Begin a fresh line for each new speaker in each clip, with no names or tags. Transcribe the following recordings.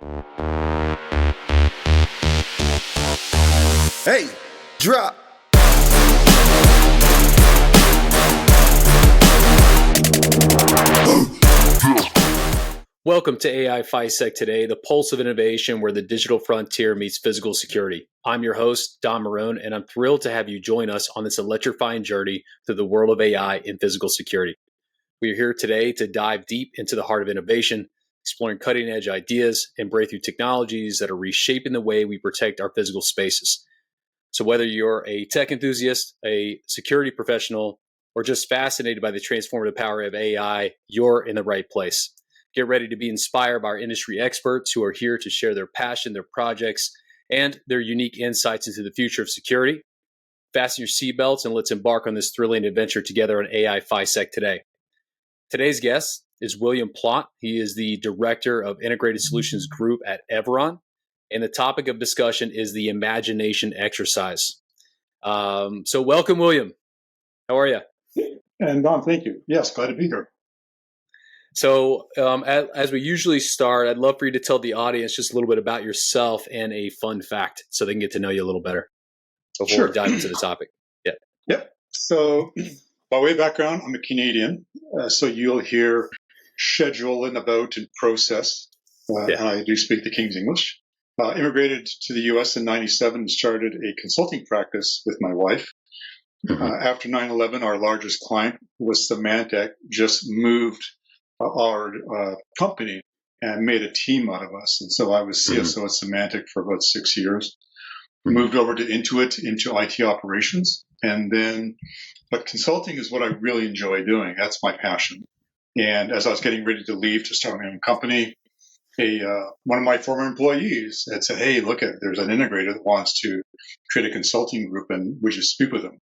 Hey, drop.
Welcome to AI FISEC Today, the pulse of innovation where the digital frontier meets physical security. I'm your host, Don Marone, and I'm thrilled to have you join us on this electrifying journey through the world of AI and physical security. We are here today to dive deep into the heart of innovation, exploring cutting-edge ideas and breakthrough technologies that are reshaping the way we protect our physical spaces. So whether you're a tech enthusiast, a security professional, or just fascinated by the transformative power of AI, you're in the right place. Get ready to be inspired by our industry experts who are here to share their passion, their projects, and their unique insights into the future of security. Fasten your seatbelts and let's embark on this thrilling adventure together on AI FISEC Today. Today's guest is William Plante. He is the Director of Integrated Solutions Group at Everon. And the topic of discussion is the imagination exercise. So welcome, William. How are you?
And Don, thank you. Yes, glad to be here.
So as we usually start, I'd love for you to tell the audience just a little bit about yourself and a fun fact so they can get to know you a little better before we dive into the topic.
Yep. So by way of background, I'm a Canadian. So you'll hear schedule and about and process. And I do speak the King's English. Immigrated to the U.S. in 97 and started a consulting practice with my wife. After 9/11, our largest client was Symantec, just moved our company and made a team out of us. And so I was CSO at Symantec for about 6 years. Moved over to Intuit, into IT operations. But consulting is what I really enjoy doing. That's my passion. And as I was getting ready to leave to start my own company, one of my former employees had said, "Hey, look, there's an integrator that wants to create a consulting group, and would you speak with them?"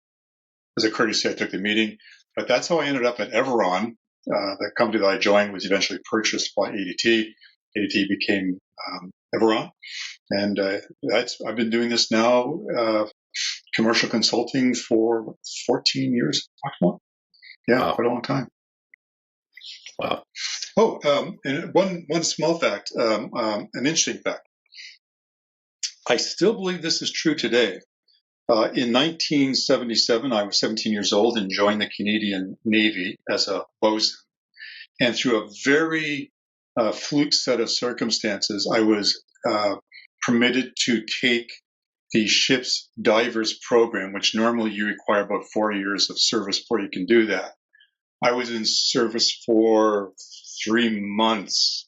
As a courtesy, I took the meeting. But that's how I ended up at Everon. The company that I joined was eventually purchased by ADT. ADT became Everon. And I've been doing this now, commercial consulting for 14 years. Yeah, quite a long time.
Wow.
And one small fact, an interesting fact. I still believe this is true today. In 1977, I was 17 years old and joined the Canadian Navy as a bosun. And through a very fluke set of circumstances, I was permitted to take the ship's divers program, which normally you require about 4 years of service before you can do that. I was in service for 3 months,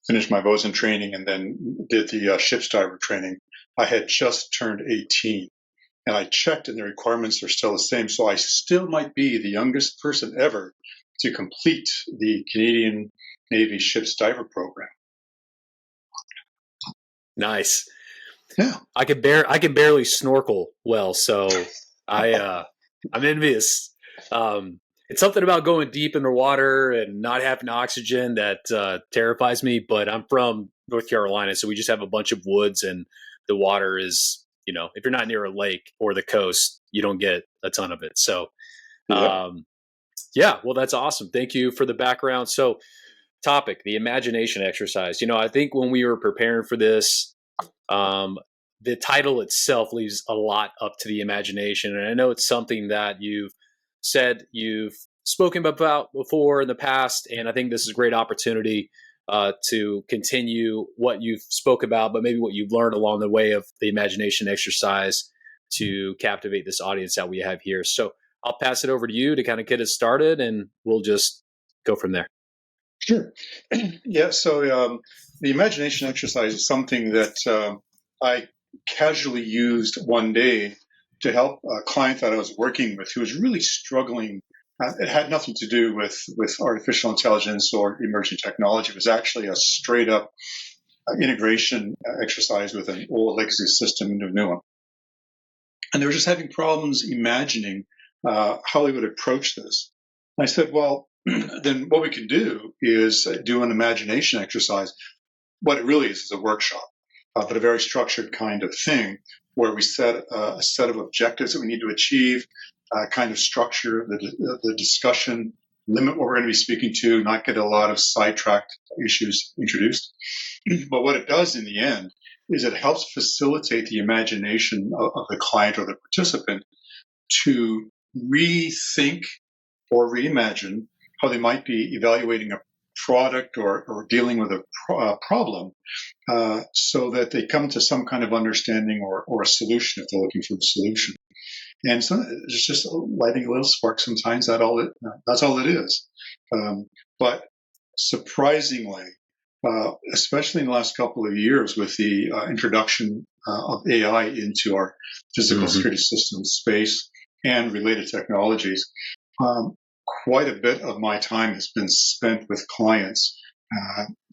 finished my bosun training, and then did the ship's diver training. I had just turned 18. And I checked, and the requirements are still the same. So I still might be the youngest person ever to complete the Canadian Navy ship's diver program.
Nice.
Yeah.
I can barely snorkel well, so I'm envious. It's something about going deep in the water and not having oxygen that terrifies me. But I'm from North Carolina, so we just have a bunch of woods, and the water is, if you're not near a lake or the coast, you don't get a ton of it. So, well, that's awesome. Thank you for the background. So, topic, the imagination exercise. I think when we were preparing for this, the title itself leaves a lot up to the imagination. And I know it's something that you've said you've spoken about before in the past. And I think this is a great opportunity to continue what you've spoke about, but maybe what you've learned along the way of the imagination exercise to captivate this audience that we have here. So I'll pass it over to you to kind of get us started, and we'll just go from there.
Sure. Yeah. So the imagination exercise is something that I casually used one day to help a client that I was working with who was really struggling. It had nothing to do with artificial intelligence or emerging technology. It was actually a straight up integration exercise with an old legacy system into a new one. And they were just having problems imagining how they would approach this. And I said, well, then what we can do is do an imagination exercise. What it really is a workshop, but a very structured kind of thing where we set a set of objectives that we need to achieve, kind of structure the discussion, limit what we're going to be speaking to, not get a lot of sidetracked issues introduced. But what it does in the end is it helps facilitate the imagination of the client or the participant to rethink or reimagine how they might be evaluating a product or dealing with a problem, so that they come to some kind of understanding or a solution if they're looking for a solution. And so it's just lighting a little spark sometimes. That's all it is. But surprisingly, especially in the last couple of years with the introduction of AI into our physical security system space and related technologies, quite a bit of my time has been spent with clients.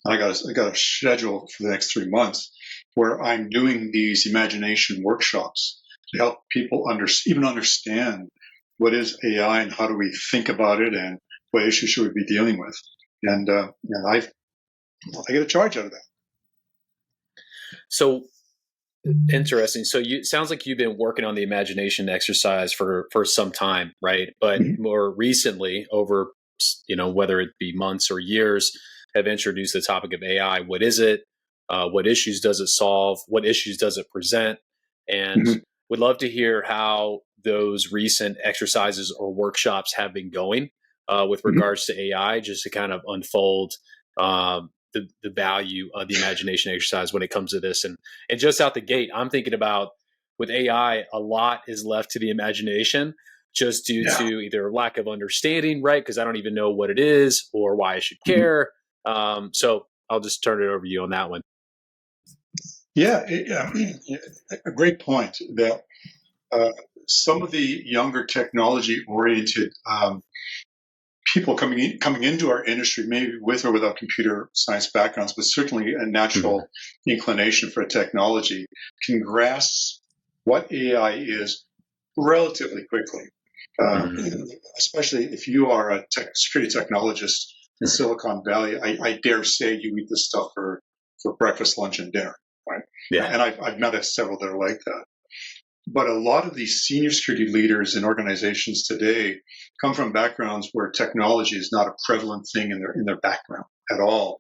I got a schedule for the next 3 months where I'm doing these imagination workshops to help people even understand what is AI and how do we think about it and what issues should we be dealing with. And I get a charge out of that.
So interesting. So it sounds like you've been working on the imagination exercise for some time, right? But more recently, over whether it be months or years, have introduced the topic of AI. What is it? What issues does it solve? What issues does it present? And would love to hear how those recent exercises or workshops have been going with regards to AI, just to kind of unfold the value of the imagination exercise when it comes to this. And just out the gate, I'm thinking about with AI, a lot is left to the imagination just due to either lack of understanding, right? Because I don't even know what it is or why I should care. So I'll just turn it over to you on that one.
Yeah, a great point that some of the younger technology-oriented people coming into our industry, maybe with or without computer science backgrounds, but certainly a natural inclination for technology, can grasp what AI is relatively quickly. Especially if you are a security technologist in Silicon Valley, I dare say you eat this stuff for breakfast, lunch, and dinner, right? Yeah. And I've met several that are like that. But a lot of these senior security leaders in organizations today come from backgrounds where technology is not a prevalent thing in their background at all.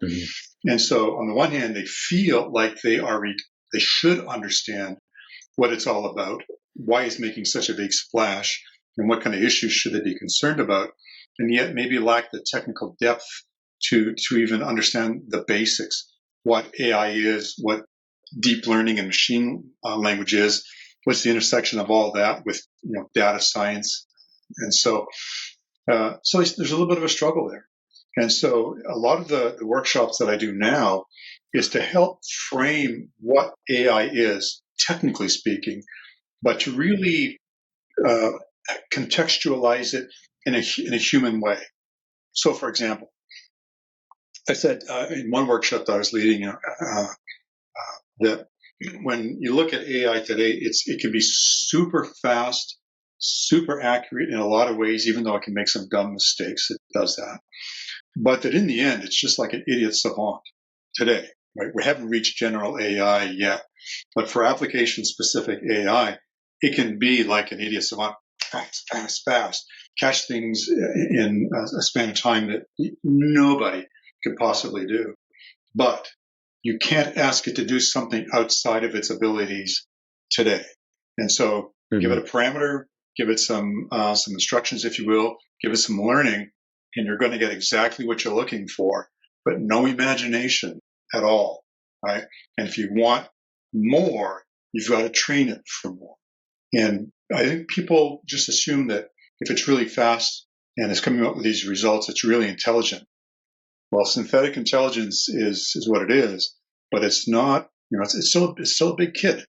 And so on the one hand, they feel like they should understand what it's all about, why it's making such a big splash, and what kind of issues should they be concerned about, and yet maybe lack the technical depth to even understand the basics, what AI is, what deep learning and machine language is, what's the intersection of all that with data science. And so there's a little bit of a struggle there. And so a lot of the workshops that I do now is to help frame what AI is, technically speaking, but to really contextualize it in a human way. So, for example, I said in one workshop that I was leading that when you look at AI today, it can be super fast, super accurate in a lot of ways, even though it can make some dumb mistakes. It does that. But that in the end, it's just like an idiot savant today, right? We haven't reached general AI yet. But for application-specific AI, it can be like an idiot savant, fast, catch things in a span of time that nobody could possibly do. But you can't ask it to do something outside of its abilities today. And so give it a parameter, give it some instructions, if you will, give it some learning, and you're going to get exactly what you're looking for, but no imagination at all, right? And if you want more, you've got to train it for more. And I think people just assume that if it's really fast and it's coming up with these results, it's really intelligent. Well, synthetic intelligence is what it is, but it's not. It's still a big kid.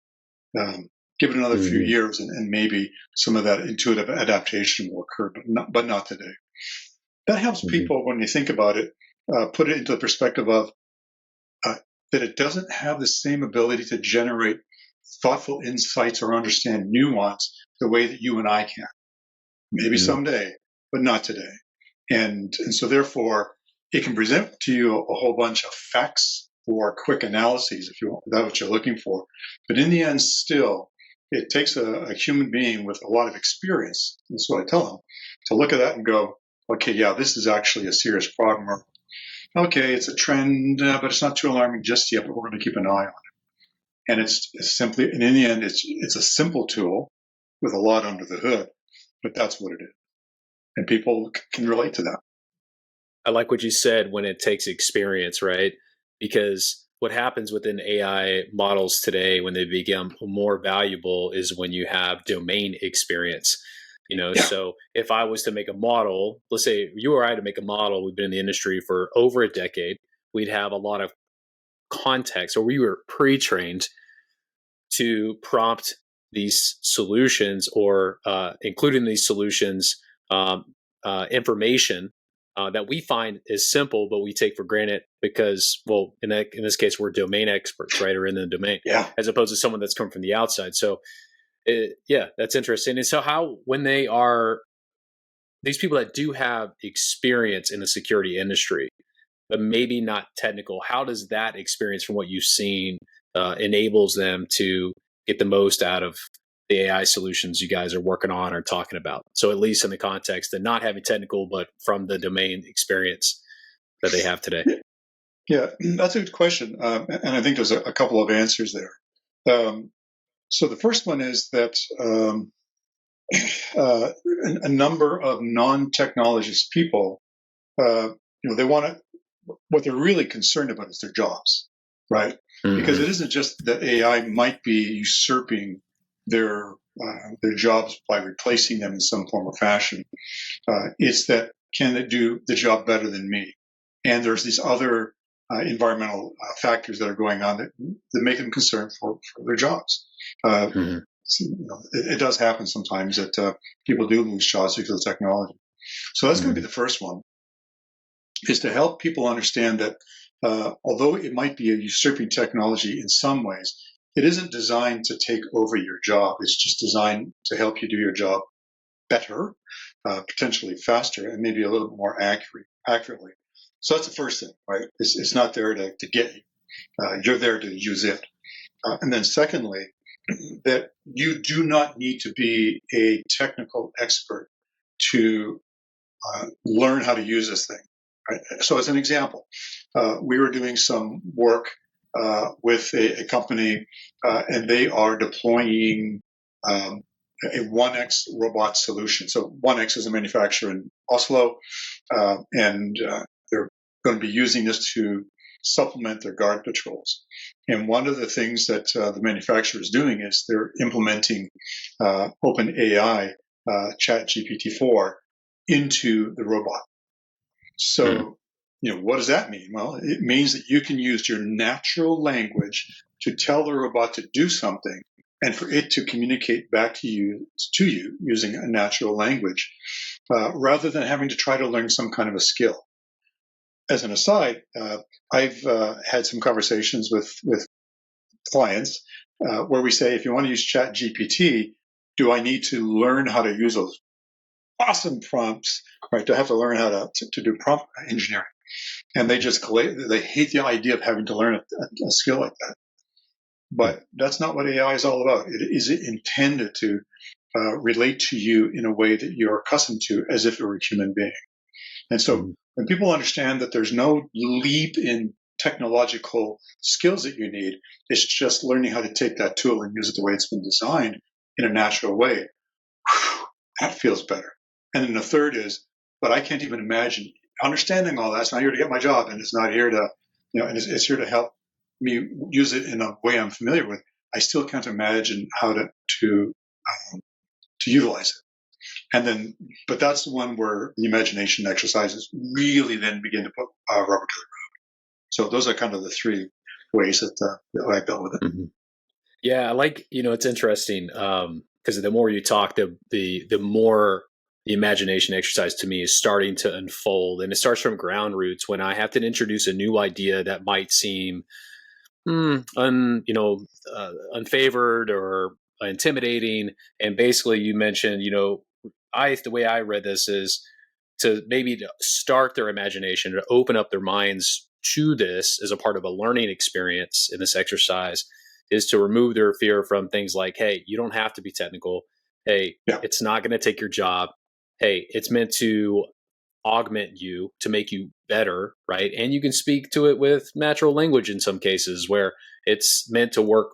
Give it another few years, and maybe some of that intuitive adaptation will occur, but not today. That helps people when you think about it, put it into the perspective of that it doesn't have the same ability to generate thoughtful insights or understand nuance the way that you and I can. Maybe someday, but not today. And so therefore, it can present to you a whole bunch of facts or quick analyses, if you want, that's what you're looking for. But in the end, still, it takes a human being with a lot of experience, and so I tell them, to look at that and go, okay, yeah, this is actually a serious problem. Or, okay, it's a trend, but it's not too alarming just yet, but we're going to keep an eye on it. And it's simply, and in the end, it's a simple tool with a lot under the hood, but that's what it is. And people can relate to that.
I like what you said when it takes experience, right? Because what happens within AI models today when they become more valuable is when you have domain experience.
Yeah.
So if I was to make a model, let's say you or I to make a model, we've been in the industry for over a decade, we'd have a lot of context, or we were pre-trained to prompt these solutions, or including these solutions information that we find is simple, but we take for granted because, well, in this case, we're domain experts, right, or in the domain,
Yeah.
as opposed to someone that's come from the outside. So, yeah, that's interesting. And so, how when they are these people that do have experience in the security industry, but maybe not technical, how does that experience from what you've seen enables them to get the most out of the AI solutions you guys are working on or talking about? So at least in the context of not having technical, but from the domain experience that they have today.
Yeah, that's a good question. And I think there's a couple of answers there. So the first one is that a number of non-technologist people, they want to, what they're really concerned about is their jobs, right?
Mm-hmm.
Because it isn't just that AI might be usurping their jobs by replacing them in some form or fashion. It's that can it do the job better than me? And there's these other environmental factors that are going on that make them concerned for their jobs.
Mm-hmm.
It does happen sometimes that people do lose jobs because of technology. So that's going to be the first one, is to help people understand that although it might be a usurping technology in some ways, it isn't designed to take over your job. It's just designed to help you do your job better, potentially faster, and maybe a little bit more accurately. So that's the first thing, right? It's not there to get you. You're there to use it. And then secondly, that you do not need to be a technical expert to learn how to use this thing. Right? So as an example, we were doing some work with a company, and they are deploying a 1X robot solution. So 1X is a manufacturer in Oslo, and they're going to be using this to supplement their guard patrols. And one of the things that the manufacturer is doing is they're implementing OpenAI Chat GPT-4 into the robot. So, what does that mean? Well, it means that you can use your natural language to tell the robot to do something, and for it to communicate back to you using a natural language, rather than having to try to learn some kind of a skill. As an aside, I've had some conversations with clients where we say, if you want to use Chat GPT, do I need to learn how to use those awesome prompts, right? To have to learn how to do prompt engineering, and they hate the idea of having to learn a skill like that. But that's not what AI is all about. It is intended to relate to you in a way that you're accustomed to, as if it were a human being. And so when people understand that there's no leap in technological skills that you need, it's just learning how to take that tool and use it the way it's been designed in a natural way. That feels better. And then the third is, but I can't even imagine understanding all that. It's not here to get my job, and it's not here to, and it's here to help me use it in a way I'm familiar with. I still can't imagine how to utilize it. And then, but that's the one where the imagination exercises really then begin to put rubber to the road. So those are kind of the three ways that I dealt with it.
Mm-hmm. Yeah, I like, it's interesting because the more you talk, the more the imagination exercise to me is starting to unfold. And it starts from ground roots when I have to introduce a new idea that might seem unfavored or intimidating. And basically you mentioned, the way I read this is to maybe to start their imagination, to open up their minds to this as a part of a learning experience in this exercise, is to remove their fear from things like, hey, you don't have to be technical. Hey, it's not going to take your job. Hey, it's meant to augment you to make you better, right? And you can speak to it with natural language in some cases where it's meant to work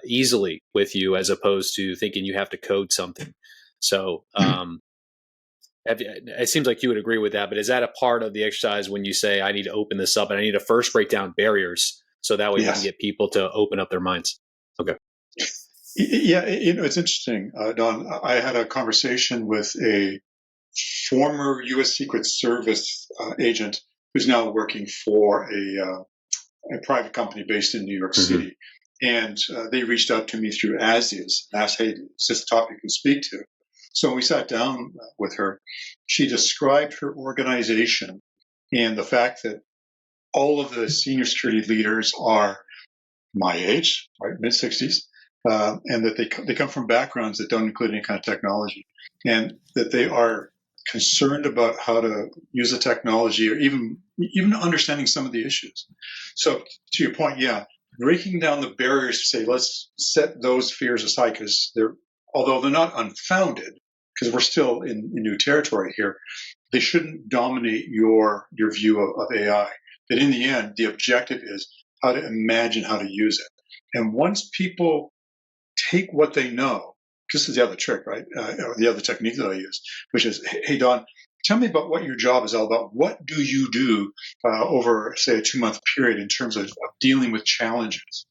easily with you as opposed to thinking you have to code something. So it seems like you would agree with that, but is that a part of the exercise when you say, I need to open this up and I need to first break down barriers so that way we can
Yes.
get people to open up their minds? Okay.
Yeah, it's interesting, Don. I had a conversation with a former U.S. Secret Service agent who's now working for a private company based in New York City. And they reached out to me through Aziz, asked, hey, is this a topic you can speak to? So when we sat down with her, she described her organization and the fact that all of the senior security leaders are my age, right, mid-60s, and that they come from backgrounds that don't include any kind of technology, and that they are concerned about how to use the technology or even understanding some of the issues. So to your point, yeah, breaking down the barriers to say, let's set those fears aside because although they're not unfounded, because we're still in new territory here, they shouldn't dominate your view of AI. But in the end, the objective is how to imagine how to use it. And once people take what they know, this is the other trick, right? Or the other technique that I use, which is, hey, Don, tell me about what your job is all about. What do you do over, say, a 2-month period in terms of dealing with challenges?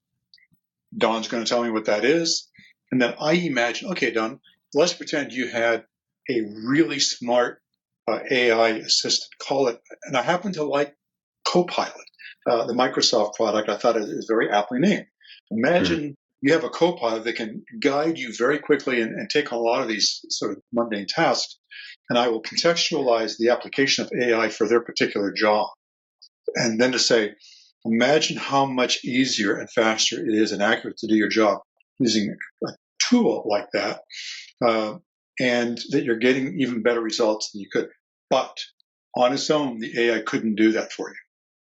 Don's going to tell me what that is. And then I imagine, okay, Don, let's pretend you had a really smart AI assistant, call it, and I happen to like Copilot, the Microsoft product. I thought it was very aptly named. Imagine you have a Copilot that can guide you very quickly and take on a lot of these sort of mundane tasks, and I will contextualize the application of AI for their particular job. And then to say, imagine how much easier and faster it is and accurate to do your job using a tool like that, and that you're getting even better results than you could. But on its own, the AI couldn't do that for you,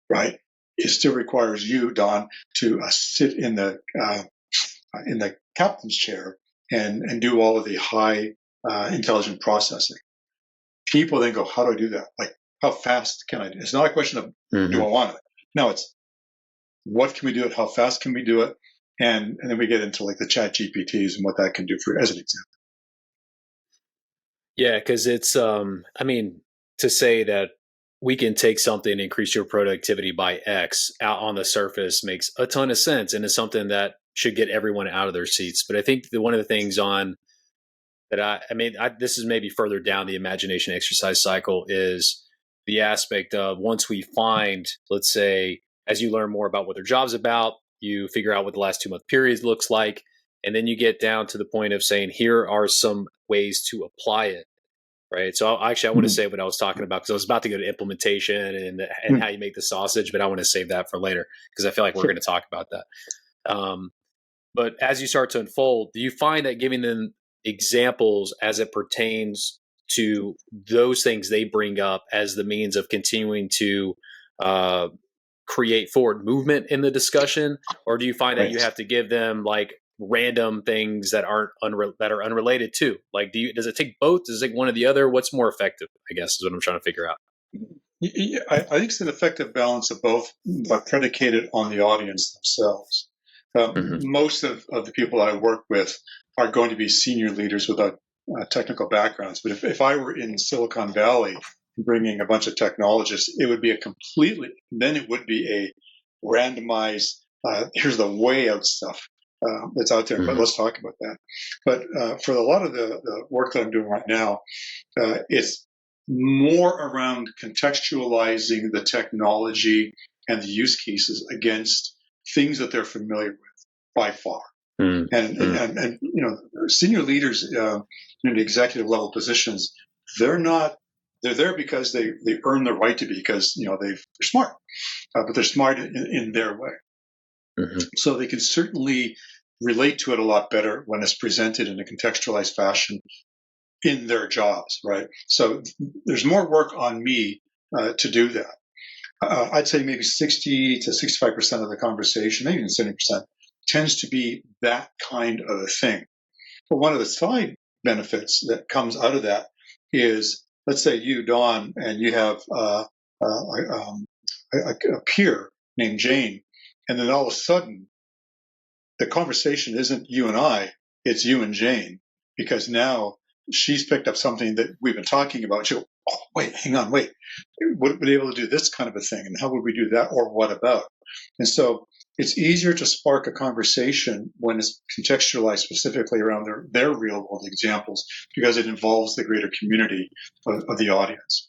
right? It still requires you, Don, to sit in the captain's chair and do all of the high intelligent processing. People then go, how do I do that? Like, how fast can I do it? It's not a question of, do I want it? No, it's what can we do it? How fast can we do it? And then we get into like the chat GPTs and what that can do for as an example.
Yeah, because it's, to say that we can take something and increase your productivity by X out on the surface makes a ton of sense. And it's something that should get everyone out of their seats. But I think one of the things this is maybe further down the imagination exercise cycle is the aspect of once we find, let's say, as you learn more about what their job's about, you figure out what the last 2-month period looks like. And then you get down to the point of saying, here are some ways to apply it. Right. So I want to say what I was talking about because I was about to go to implementation and how you make the sausage, but I want to save that for later because I feel like we're going to talk about that. But as you start to unfold, do you find that giving them examples as it pertains to those things they bring up as the means of continuing to create forward movement in the discussion? Or do you find that you have to give them like random things that aren't that are unrelated to? Like, does it take both? Does it take one or the other? What's more effective, I guess, is what I'm trying to figure out.
I think it's an effective balance of both, but predicated on the audience themselves. Most of the people I work with are going to be senior leaders without technical backgrounds. But if I were in Silicon Valley bringing a bunch of technologists, it would be a randomized, here's the way out stuff that's out there. But let's talk about that. But for a lot of the work that I'm doing right now, it's more around contextualizing the technology and the use cases against things that they're familiar with by far. And senior leaders in the executive level positions, they're there because they earn the right to be because they're smart, but they're smart in their way. So they can certainly relate to it a lot better when it's presented in a contextualized fashion in their jobs, right? So there's more work on me to do that. I'd say maybe 60 to 65% of the conversation, maybe even 70%, tends to be that kind of a thing. But one of the side benefits that comes out of that is let's say you, Don, and you have a peer named Jane, and then all of a sudden, the conversation isn't you and I, it's you and Jane, because now she's picked up something that we've been talking about. She'll, oh, wait, hang on, wait. Would we be able to do this kind of a thing? And how would we do that? Or what about? And so it's easier to spark a conversation when it's contextualized specifically around their real world examples, because it involves the greater community of the audience.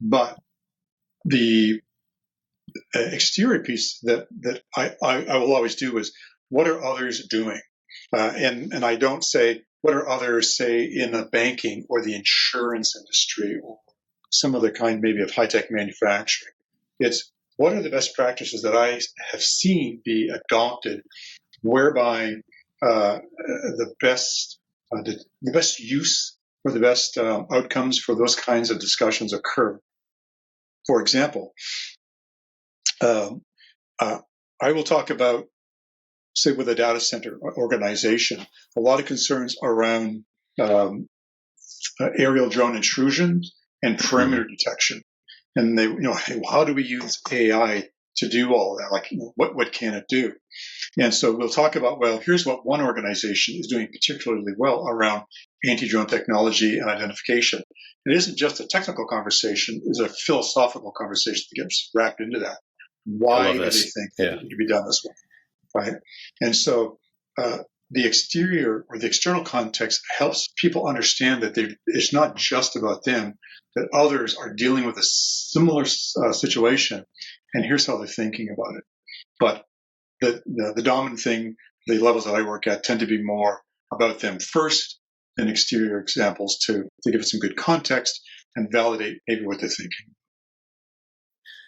But the exterior piece that I will always do is, what are others doing? And I don't say, what are others, say, in the banking or the insurance industry or some other kind maybe of high-tech manufacturing. It's, what are the best practices that I have seen be adopted whereby the best use or the best outcomes for those kinds of discussions occur? For example, I will talk about, say, with a data center organization, a lot of concerns around aerial drone intrusion and perimeter detection. And they, hey, well, how do we use AI to do all of that? Like, what can it do? And so we'll talk about, well, here's what one organization is doing particularly well around anti-drone technology and identification. It isn't just a technical conversation, it's a philosophical conversation that gets wrapped into that. Why do they think it need to be done this way? Right? And so the exterior or the external context helps people understand that it's not just about them, that others are dealing with a similar situation, and here's how they're thinking about it. But the dominant thing, the levels that I work at, tend to be more about them first than exterior examples to give it some good context and validate maybe what they're thinking.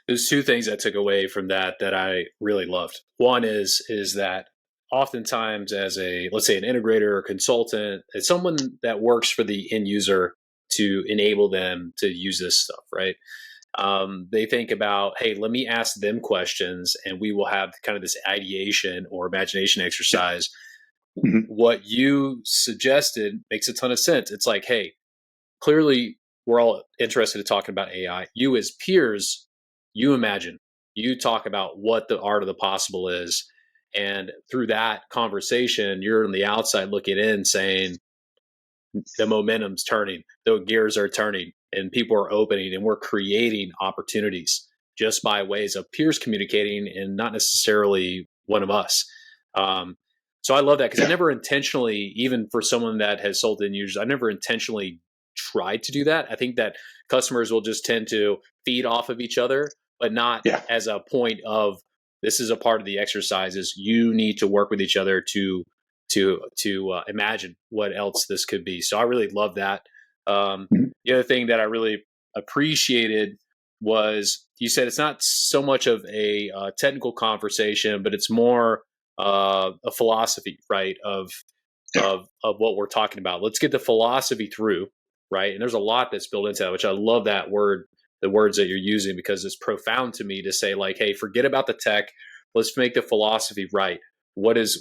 There's two things I took away from that I really loved. One is that oftentimes as let's say an integrator or consultant, it's someone that works for the end user to enable them to use this stuff, right? They think about, hey, let me ask them questions and we will have kind of this ideation or imagination exercise. Mm-hmm. What you suggested makes a ton of sense. It's like, hey, clearly we're all interested in talking about AI. You as peers, you imagine, you talk about what the art of the possible is. And through that conversation, you're on the outside looking in saying, the momentum's turning, the gears are turning, and people are opening, and we're creating opportunities just by ways of peers communicating and not necessarily one of us. So I love that because I never intentionally, even for someone that has sold in users, I never intentionally tried to do that. I think that customers will just tend to feed off of each other, but not as a point of, this is a part of the exercises. You need to work with each other to imagine what else this could be. So I really love that. The other thing that I really appreciated was you said it's not so much of a technical conversation, but it's more a philosophy, right? Of what we're talking about. Let's get the philosophy through, right? And there's a lot that's built into that, which I love that word, the words that you're using, because it's profound to me to say, like, hey, forget about the tech. Let's make the philosophy right. Why does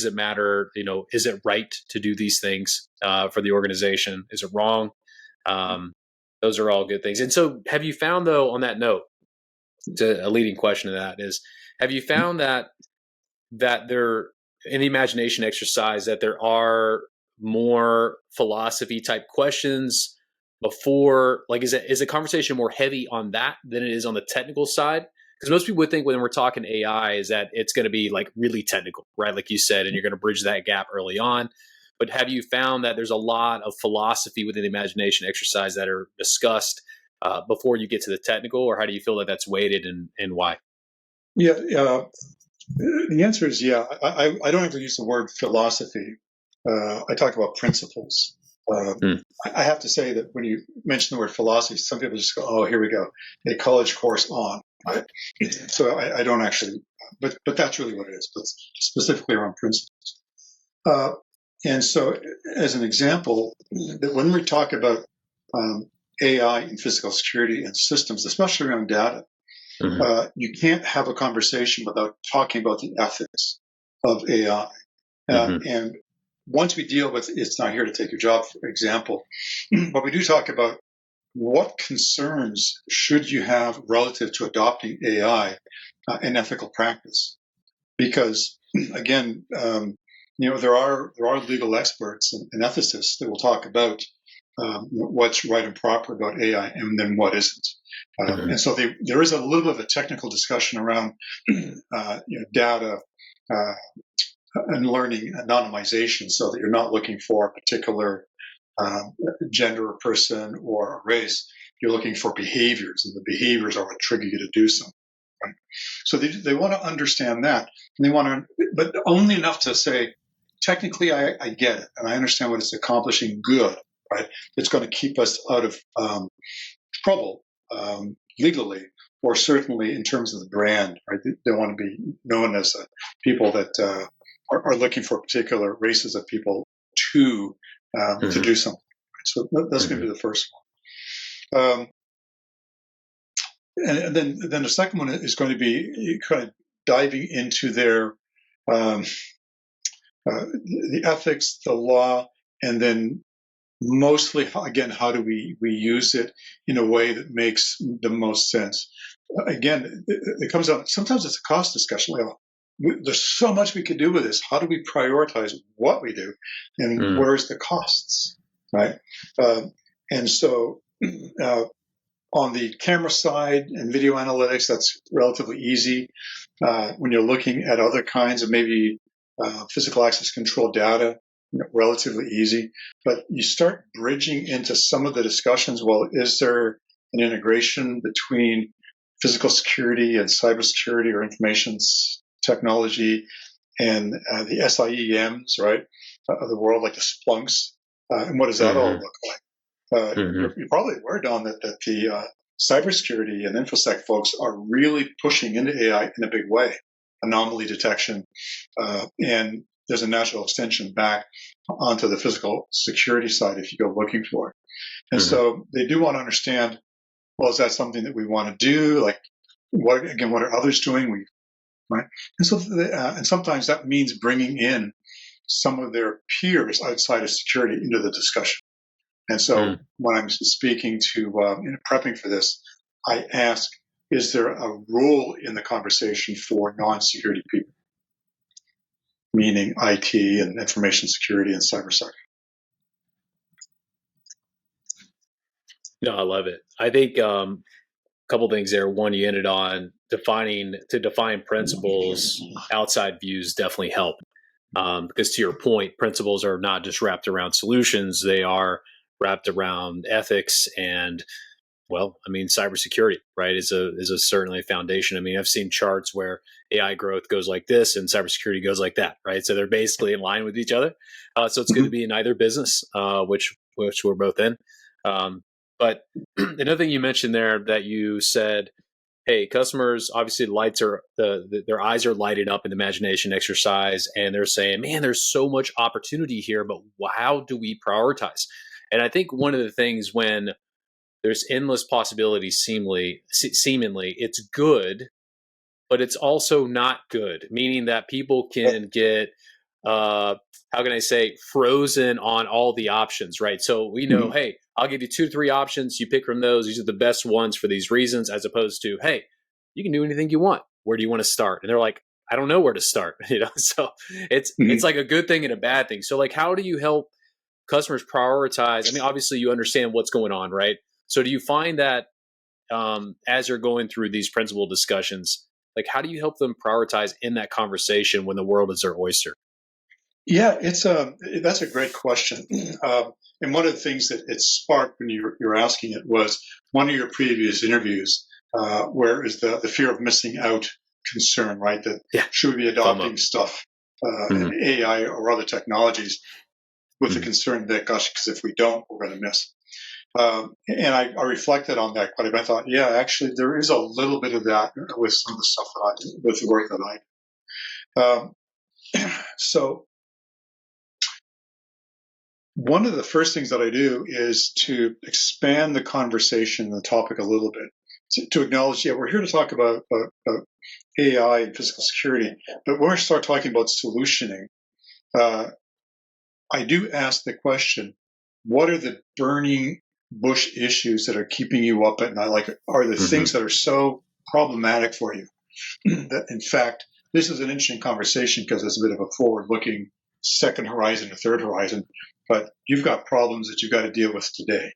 it matter? Is it right to do these things for the organization? Is it wrong? Those are all good things. And so have you found, though, on that note, a leading question to that is, have you found that there, in the imagination exercise, that there are more philosophy type questions before, like, is a conversation more heavy on that than it is on the technical side? Because most people would think when we're talking AI is that it's going to be like really technical, right? Like you said, and you're going to bridge that gap early on. But have you found that there's a lot of philosophy within the imagination exercise that are discussed before you get to the technical, or how do you feel that that's weighted and why?
Yeah, the answer is yeah. I don't ever use the word philosophy. I talk about principles. I have to say that when you mention the word philosophy, some people just go, "Oh, here we go, a college course on." Right? So I don't actually, but that's really what it is. But specifically around principles. And so, as an example, that when we talk about AI in physical security and systems, especially around data, you can't have a conversation without talking about the ethics of AI. And once we deal with it's not here to take your job, for example, but we do talk about what concerns should you have relative to adopting AI in ethical practice? Because again, there are legal experts and ethicists that will talk about what's right and proper about AI and then what isn't. And so there is a little bit of a technical discussion around data and learning anonymization, so that you're not looking for a particular gender or person or a race. You're looking for behaviors, and the behaviors are what trigger you to do something. Right? So they want to understand that, and they want to, but only enough to say, technically, I get it, and I understand what it's accomplishing. Good, right? It's going to keep us out of trouble legally, or certainly in terms of the brand. Right? They want to be known as people that are looking for particular races of people to do something. So that's going to be the first one. And then the second one is going to be kind of diving into their the ethics, the law, and then mostly, again, how do we use it in a way that makes the most sense? Again, it comes up, sometimes it's a cost discussion. There's so much we could do with this. How do we prioritize what we do, and where's the costs, right? And so on the camera side and video analytics, that's relatively easy. When you're looking at other kinds of maybe physical access control data, relatively easy. But you start bridging into some of the discussions. Well, is there an integration between physical security and cybersecurity or information technology and the SIEMs, right, of the world, like the Splunks? And what does that all look like? You're probably aware, Don, that the cybersecurity and InfoSec folks are really pushing into AI in a big way, anomaly detection, and there's a natural extension back onto the physical security side if you go looking for it. And so they do want to understand, well, is that something that we want to do? Like, what are others doing? Right? And so, and sometimes that means bringing in some of their peers outside of security into the discussion. And so when I'm speaking to, prepping for this, I ask, is there a role in the conversation for non-security people? Meaning IT and information security and cybersec.
No, I love it. I think a couple things there. One, you ended on define principles. Outside views definitely help because, to your point, principles are not just wrapped around solutions; they are wrapped around ethics and, well, I mean, cybersecurity, right, is a certainly a foundation. I mean, I've seen charts where AI growth goes like this and cybersecurity goes like that, right? So they're basically in line with each other. So it's good to be in either business, which we're both in. But another thing you mentioned there that you said, hey, customers, obviously their eyes are lighting up in the imagination exercise, and they're saying, man, there's so much opportunity here, but how do we prioritize? And I think one of the things when there's endless possibilities, seemingly, it's good, but it's also not good, meaning that people can get, how can I say, frozen on all the options, right? So we know, hey, I'll give you 2 to 3 options. You pick from those. These are the best ones for these reasons, as opposed to, hey, you can do anything you want. Where do you want to start? And they're like, I don't know where to start. So it's like a good thing and a bad thing. So like, how do you help customers prioritize? I mean, obviously you understand what's going on, right? So do you find that as you're going through these principle discussions, like how do you help them prioritize in that conversation when the world is their oyster?
Yeah, that's a great question. And one of the things that it sparked when you're asking it was one of your previous interviews, where is the fear of missing out concern, right? That should we be adopting stuff, AI or other technologies, with the concern that, gosh, because if we don't, we're going to miss. And I reflected on that quite a bit. I thought, yeah, actually, there is a little bit of that with some of the stuff that I do, with the work that I do. So one of the first things that I do is to expand the conversation, the topic a little bit, to acknowledge, we're here to talk about AI and physical security, but when we start talking about solutioning, I do ask the question, what are the burning bush issues that are keeping you up at night? Like, are the things that are so problematic for you that, in fact, this is an interesting conversation because it's a bit of a forward-looking second horizon or third horizon, but you've got problems that you've got to deal with today,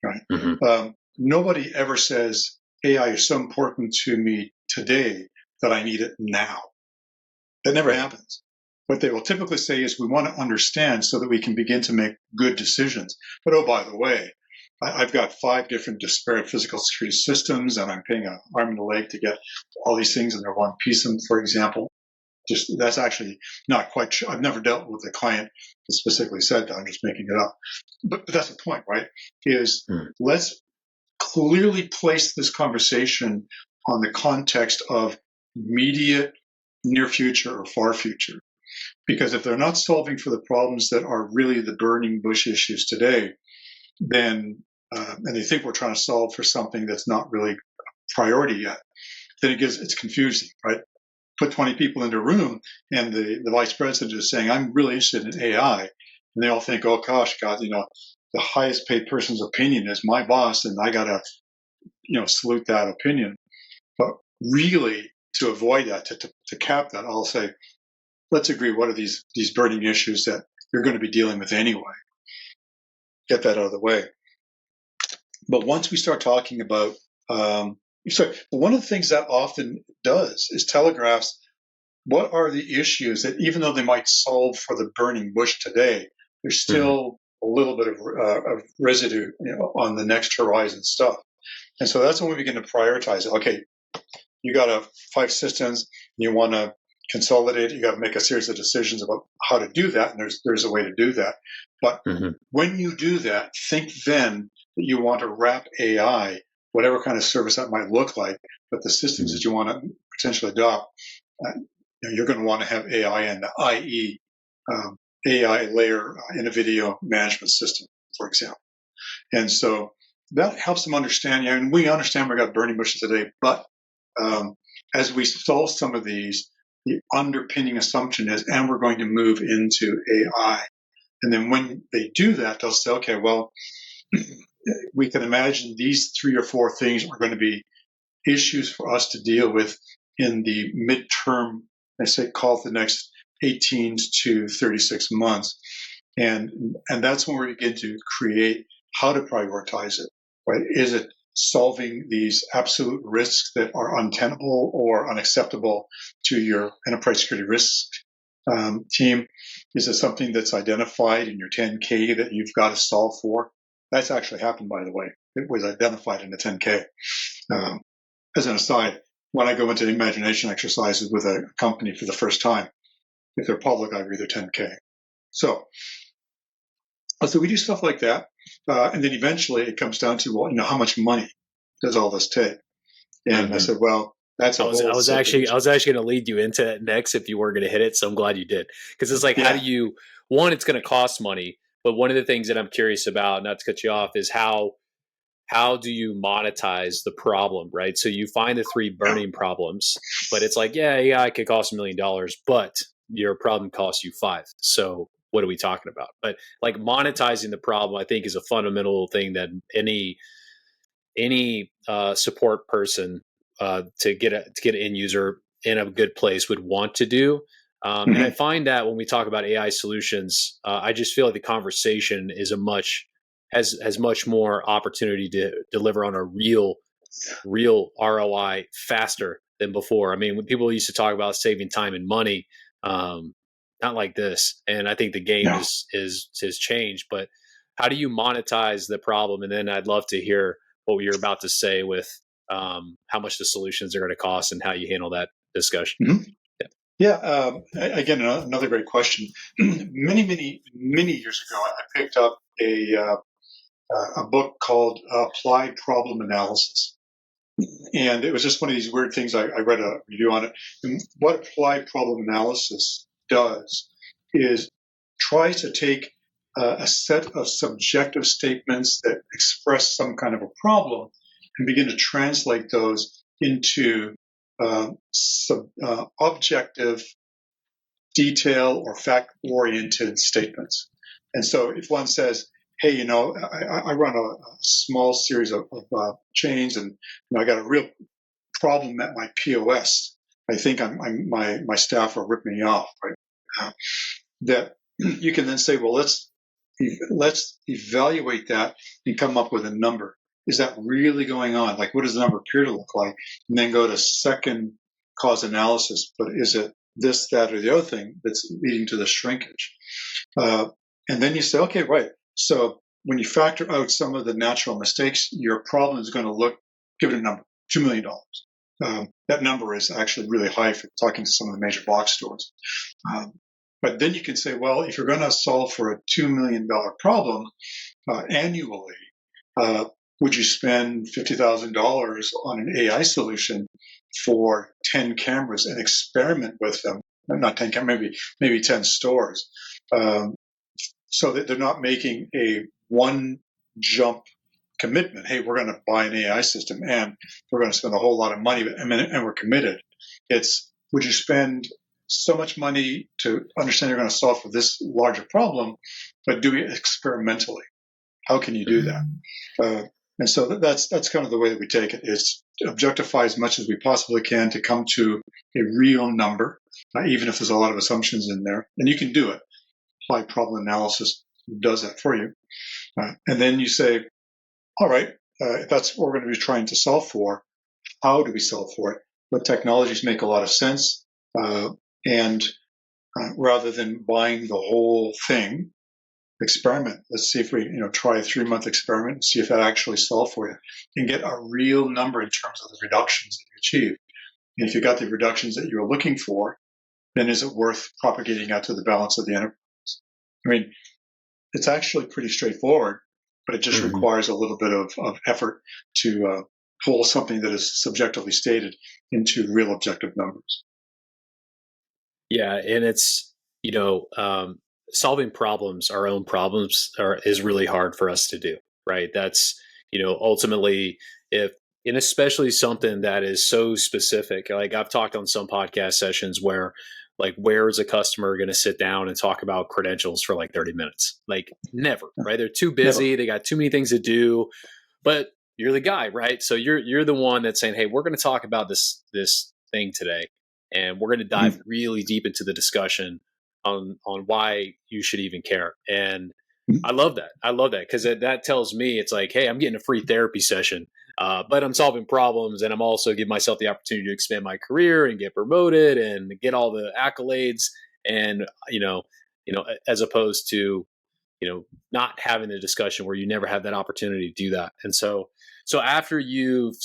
right? Nobody ever says AI is so important to me today that I need it now. That never happens. What they will typically say is we want to understand so that we can begin to make good decisions. But oh, by the way, I've got 5 different disparate physical security systems, and I'm paying an arm and a leg to get all these things, and they're one piece of them, for example. Just that's actually not quite true. I've never dealt with a client that specifically said that. I'm just making it up. But that's the point, right? Is let's clearly place this conversation on the context of immediate, near future, or far future. Because if they're not solving for the problems that are really the burning bush issues today, then and they think we're trying to solve for something that's not really a priority yet, then it's confusing, right? Put 20 people in a room, and the vice president is saying, "I'm really interested in AI," and they all think, "Oh gosh, God, the highest paid person's opinion is my boss, and I gotta, salute that opinion." But really, to avoid that, to cap that, I'll say, let's agree what are these burning issues that you're going to be dealing with anyway. Get that out of the way. But once we start talking about, one of the things that often does is telegraphs what are the issues that even though they might solve for the burning bush today, there's still a little bit of residue on the next horizon stuff. And so that's when we begin to prioritize it. Okay, you got 5 systems, you want to consolidate it, you got to make a series of decisions about how to do that, and there's a way to do that. But when you do that, think then that you want to wrap AI, whatever kind of service that might look like, but the systems that you want to potentially adopt, you're going to want to have AI in, i.e., AI layer in a video management system, for example. And so that helps them understand, and we understand we've got burning bushes today, but as we solve some of these, the underpinning assumption is, and we're going to move into AI. And then when they do that, they'll say, okay, well, we can imagine these 3 or 4 things are going to be issues for us to deal with in the midterm, I say, call it the next 18 to 36 months. And that's when we begin to create how to prioritize it, right? Is it solving these absolute risks that are untenable or unacceptable to your enterprise security risk team? Is it something that's identified in your 10K that you've got to solve for? That's actually happened, by the way. It was identified in the 10K. As an aside, when I go into imagination exercises with a company for the first time, if they're public, I read their 10K. So we do stuff like that. And then eventually it comes down to, well, how much money does all this take? And I said, well, that's a whole
I was actually going to lead you into that next if you were going to hit it. So I'm glad you did. Because it's like, how do you, one, it's going to cost money. But one of the things that I'm curious about, not to cut you off, is how do you monetize the problem, right? So you find the 3 burning problems, but it's like, AI could cost $1 million, but your problem costs you 5. So what are we talking about? But like monetizing the problem, I think, is a fundamental thing that any support person to get an end user in a good place would want to do. And I find that when we talk about AI solutions, I just feel like the conversation is has much more opportunity to deliver on a real ROI faster than before. I mean, when people used to talk about saving time and money, not like this. And I think the game has changed. But how do you monetize the problem? And then I'd love to hear what you're about to say with how much the solutions are going to cost and how you handle that discussion.
Again, another great question. Many years ago, I picked up a book called Applied Problem Analysis. And it was just one of these weird things. I read a review on it. And what applied problem analysis does is tries to take a set of subjective statements that express some kind of a problem and begin to translate those into objective, detail, or fact-oriented statements. And so if one says, hey, I run a small series of chains, and I got a real problem at my POS. I think my staff are ripping me off, right? That you can then say, well, let's evaluate that and come up with a number. Is that really going on? Like, what does the number appear to look like? And then go to second cause analysis. But is it this, that, or the other thing that's leading to the shrinkage? And then you say, okay, right. So when you factor out some of the natural mistakes, your problem is going to look, give it a number, $2 million. That number is actually really high for talking to some of the major box stores. But then you can say, well, if you're going to solve for a $2 million problem annually, would you spend $50,000 on an AI solution for 10 cameras and experiment with them? Not 10 cameras, maybe 10 stores, so that they're not making a one jump commitment. Hey, we're going to buy an AI system and we're going to spend a whole lot of money and we're committed. It's, would you spend so much money to understand you're going to solve for this larger problem, but do it experimentally? How can you do that? And so that's kind of the way that we take it, is to objectify as much as we possibly can to come to a real number, even if there's a lot of assumptions in there. And you can do it. Applied problem analysis does that for you. And then you say, all right, if that's what we're going to be trying to solve for, how do we solve for it? What technologies make a lot of sense? And rather than buying the whole thing, experiment. Let's see if we, try a 3-month experiment and see if that actually solves for you, and get a real number in terms of the reductions that you achieve. And if you got the reductions that you were looking for, then is it worth propagating out to the balance of the enterprise? I mean, it's actually pretty straightforward, but it just requires a little bit of effort to pull something that is subjectively stated into real objective numbers.
Yeah, and it's, solving problems, our own problems, is really hard for us to do, right? That's, ultimately, and especially something that is so specific. Like, I've talked on some podcast sessions where, like, where is a customer going to sit down and talk about credentials for like 30 minutes? Like, never, right? They're too busy. Never. They got too many things to do, but you're the guy, right? So you're the one that's saying, hey, we're going to talk about this thing today, and we're going to dive really deep into the discussion on why you should even care. And I love that. I love that, because that tells me it's like, hey, I'm getting a free therapy session, but I'm solving problems, and I'm also giving myself the opportunity to expand my career and get promoted and get all the accolades. And, as opposed to, not having the discussion where you never have that opportunity to do that. And so after you've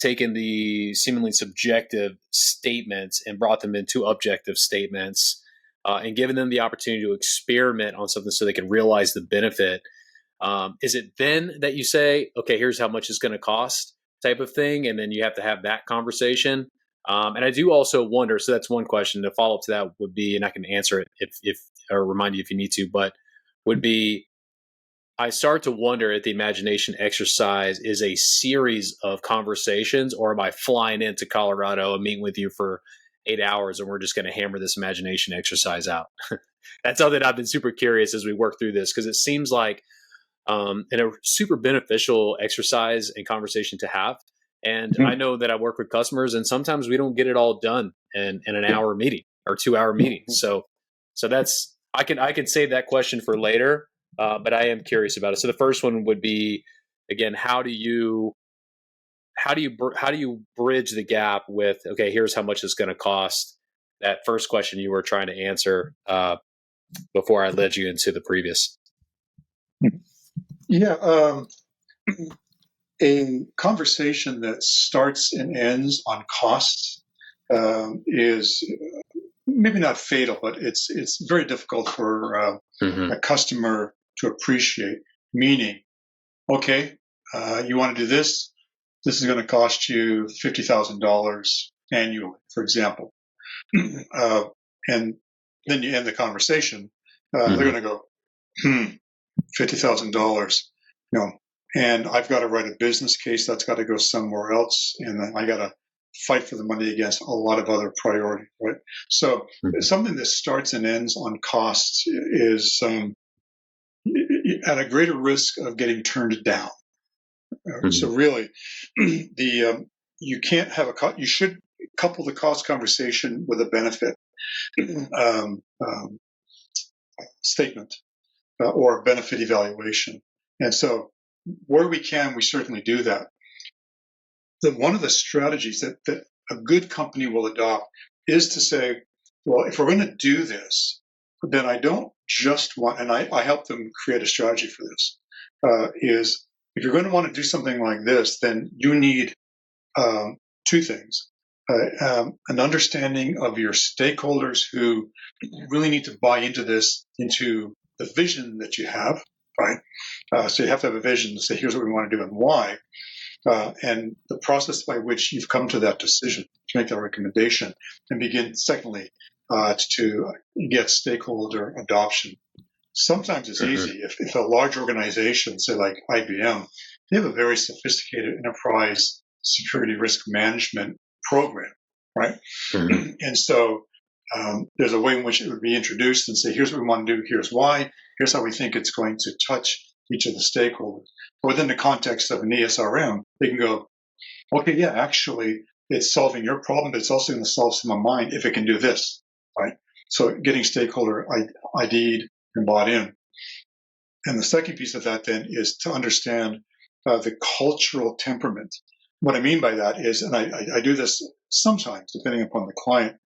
taken the seemingly subjective statements and brought them into objective statements, and giving them the opportunity to experiment on something so they can realize the benefit, is it then that you say, okay, here's how much it's going to cost, type of thing, and then you have to have that conversation? And I do also wonder, so that's one question. To follow up to that would be, and I can answer it if or remind you if you need to, but would be, I start to wonder if the imagination exercise is a series of conversations, or am I flying into Colorado and meeting with you for 8 hours and we're just going to hammer this imagination exercise out? That's something I've been super curious as we work through this, because it seems like a super beneficial exercise and conversation to have. And I know that I work with customers, and sometimes we don't get it all done in an hour meeting or 2-hour meeting. So that's, I can save that question for later, but I am curious about it. So the first one would be, again, how do you bridge the gap with, okay, here's how much it's going to cost? That first question you were trying to answer before I led you into the previous.
Yeah. A conversation that starts and ends on costs is maybe not fatal, but it's very difficult for a customer to appreciate. Meaning, okay, you want to do this? This is going to cost you $50,000 annually, for example. And then you end the conversation. They're going to go, $50,000, and I've got to write a business case. That's got to go somewhere else. And then I got to fight for the money against a lot of other priorities, right? So something that starts and ends on costs is at a greater risk of getting turned down. So really, you can't have you should couple the cost conversation with a benefit statement or a benefit evaluation. And so where we can, we certainly do that. One of the strategies that a good company will adopt is to say, well, if we're going to do this, then I don't just want, and I help them create a strategy for this, is if you're going to want to do something like this, then you need two things. An understanding of your stakeholders who really need to buy into this, into the vision that you have, right? So you have to have a vision to say, here's what we want to do and why. And the process by which you've come to that decision, to make that recommendation, and begin, secondly, to get stakeholder adoption. Sometimes it's easy. If a large organization, say like IBM, they have a very sophisticated enterprise security risk management program, right? And so there's a way in which it would be introduced and say, here's what we want to do, here's why, here's how we think it's going to touch each of the stakeholders. But within the context of an ESRM, they can go, okay, yeah, actually, it's solving your problem, but it's also going to solve some of mine if it can do this, right? So getting stakeholder ID'd and bought in. And the second piece of that then is to understand the cultural temperament. What I mean by that is, and I do this sometimes, depending upon the client,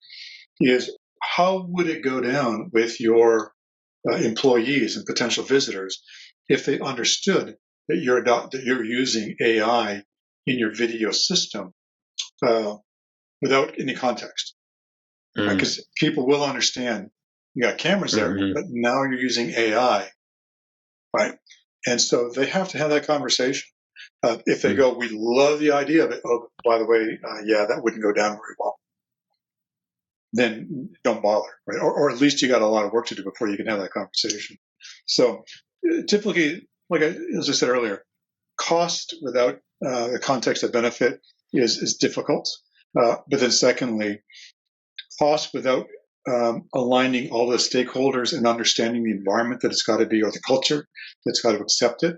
is how would it go down with your employees and potential visitors if they understood that you're using AI in your video system without any context? Because people will understand you got cameras there, but now you're using AI, right? And so they have to have that conversation. If they go, we love the idea of it. Oh, by the way, yeah, that wouldn't go down very well. Then don't bother, right? Or at least you got a lot of work to do before you can have that conversation. So typically, as I said earlier, cost without the context of benefit is difficult. But then secondly, cost without aligning all the stakeholders and understanding the environment that it's got to be, or the culture that's got to accept it,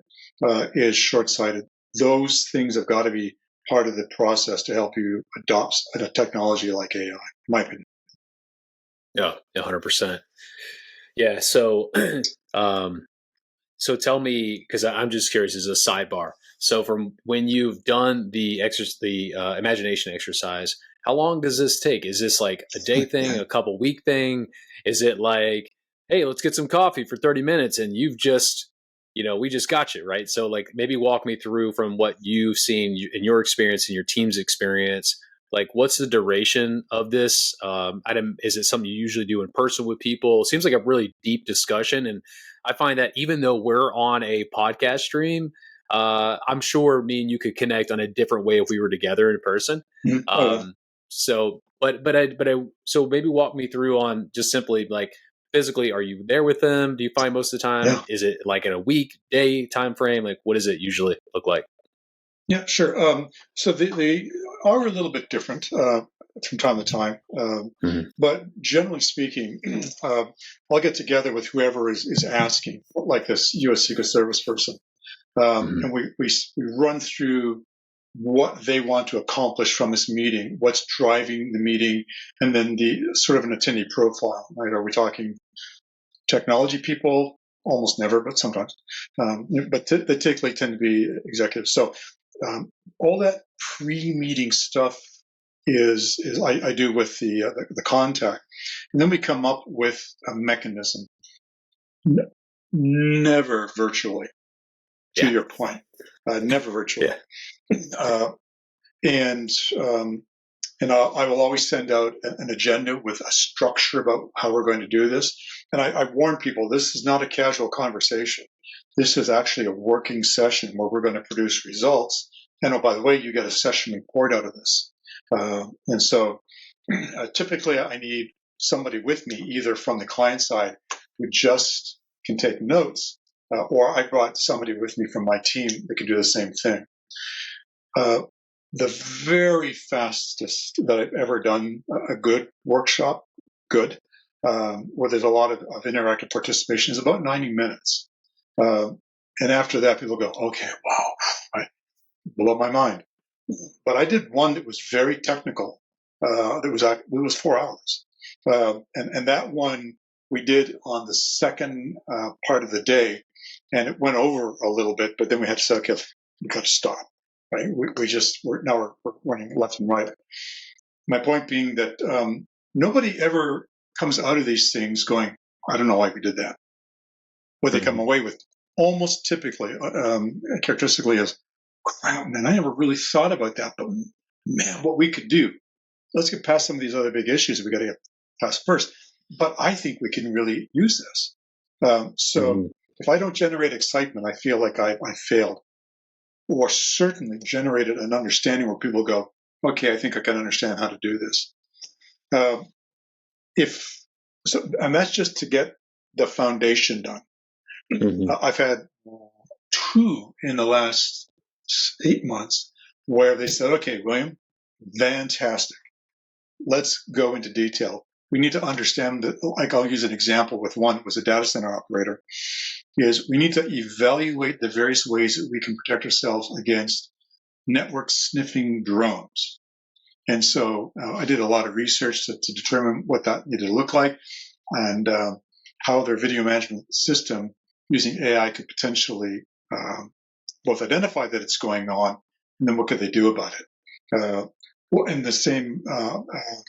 is short-sighted. Those things have got to be part of the process to help you adopt a technology like AI, in my opinion.
Yeah, 100%. Yeah. So, so tell me, because I'm just curious as a sidebar. So from when you've done the imagination exercise, how long does this take? Is this like a day thing, a couple week thing? Is it like, hey, let's get some coffee for 30 minutes and you've just, we just got you, right? So like maybe walk me through from what you've seen in your experience and your team's experience. Like, what's the duration of this? Is it something you usually do in person with people? It seems like a really deep discussion. And I find that even though we're on a podcast stream, I'm sure me and you could connect on a different way if we were together in person. So maybe walk me through on just simply like physically, are you there with them? Do you find most of the time? Yeah. Is it like in a week, day time frame? Like, what does it usually look like?
Yeah, sure. So they are a little bit different from time to time. But generally speaking, I'll get together with whoever is asking, like this U.S. Secret Service person. And we run through what they want to accomplish from this meeting, what's driving the meeting, and then the sort of an attendee profile. Right? Are we talking technology people? Almost never, but sometimes. But they typically tend to be executives. So all that pre-meeting stuff is I do with the contact, and then we come up with a mechanism. Never virtually. To your point, never virtually. Yeah. And I will always send out an agenda with a structure about how we're going to do this. And I warn people, this is not a casual conversation. This is actually a working session where we're going to produce results. And oh, by the way, you get a session report out of this. And so typically I need somebody with me, either from the client side who just can take notes, or I brought somebody with me from my team that can do the same thing. The very fastest that I've ever done a good workshop, where there's a lot of interactive participation, is about 90 minutes. And after that, people go, okay, wow, right, blew my mind. But I did one that was very technical. It was 4 hours, and that one we did on the second part of the day, and it went over a little bit. But then we had to say, okay, we got to stop. Right? We're running left and right. My point being that nobody ever comes out of these things going, I don't know why we did that. What they come away with almost typically, characteristically, is, crap, man, I never really thought about that, but man, what we could do. Let's get past some of these other big issues we got to get past first. But I think we can really use this. So if I don't generate excitement, I feel like I failed, or certainly generated an understanding where people go, okay, I think I can understand how to do this. And that's just to get the foundation done. I've had 2 in the last 8 months where they said, okay, William, fantastic. Let's go into detail. We need to understand that, like I'll use an example with one that was a data center operator, is we need to evaluate the various ways that we can protect ourselves against network sniffing drones. And so I did a lot of research to determine what that needed to look like, and how their video management system using AI could potentially both identify that it's going on, and then what could they do about it. And the same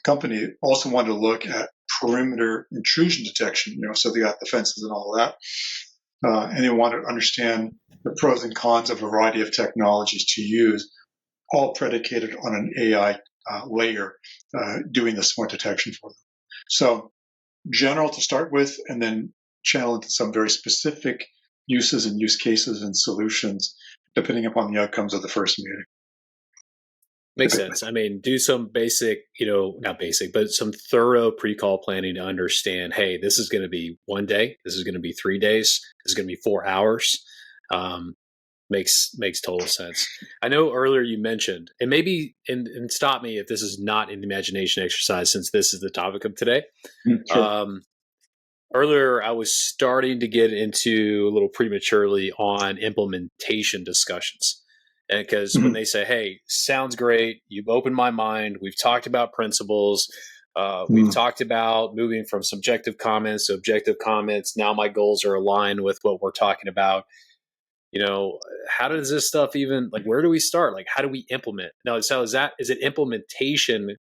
company also wanted to look at perimeter intrusion detection, so they got the fences and all of that. And they wanted to understand the pros and cons of a variety of technologies to use, all predicated on an AI layer doing the smart detection for them. So general to start with, and then channel into some very specific uses and use cases and solutions, depending upon the outcomes of the first meeting.
Makes sense. I mean, do some basic, not basic, but some thorough pre-call planning to understand, hey, this is going to be 1 day. This is going to be 3 days. This is going to be 4 hours. Makes total sense. I know earlier you mentioned, and maybe, and stop me if this is not an imagination exercise, since this is the topic of today. Sure. Earlier, I was starting to get into a little prematurely on implementation discussions. And because when they say, hey, sounds great, you've opened my mind, we've talked about principles, we've talked about moving from subjective comments to objective comments, now my goals are aligned with what we're talking about. How does this stuff even, like, where do we start? Like, how do we implement? Now, so is it implementation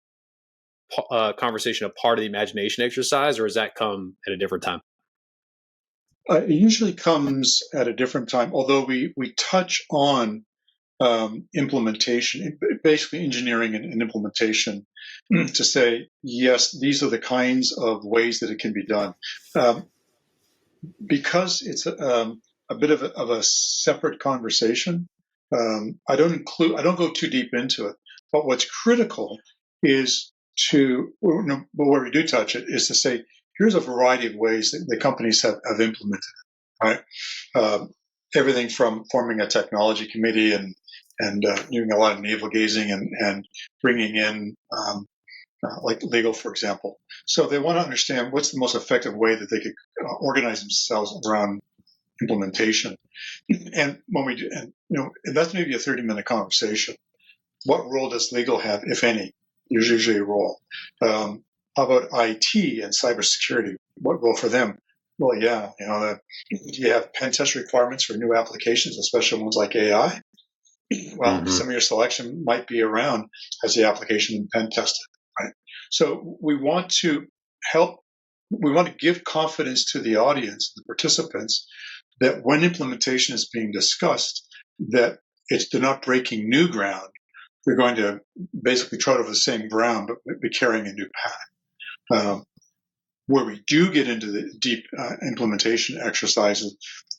conversation a part of the imagination exercise, or does that come at a different time?
It usually comes at a different time, although we touch on implementation, basically engineering and implementation, to say, yes, these are the kinds of ways that it can be done. Because it's a bit of a separate conversation, I don't go too deep into it. But what's critical is where we do touch it, is to say, here's a variety of ways that the companies have implemented it, right? Everything from forming a technology committee and doing a lot of navel gazing and bringing in like legal, for example. So they want to understand what's the most effective way that they could organize themselves around implementation. And when we do, that's maybe a 30-minute conversation. What role does legal have, if any? There's usually a role. How about IT and cybersecurity? What role for them? Well, yeah, do you have pen test requirements for new applications, especially ones like AI? Well, some of your selection might be around, has the application been pen tested, right? So we want to give confidence to the audience, the participants, that when implementation is being discussed, that they're not breaking new ground. They're going to basically trot over the same ground, but be carrying a new path. Where we do get into the deep implementation exercises,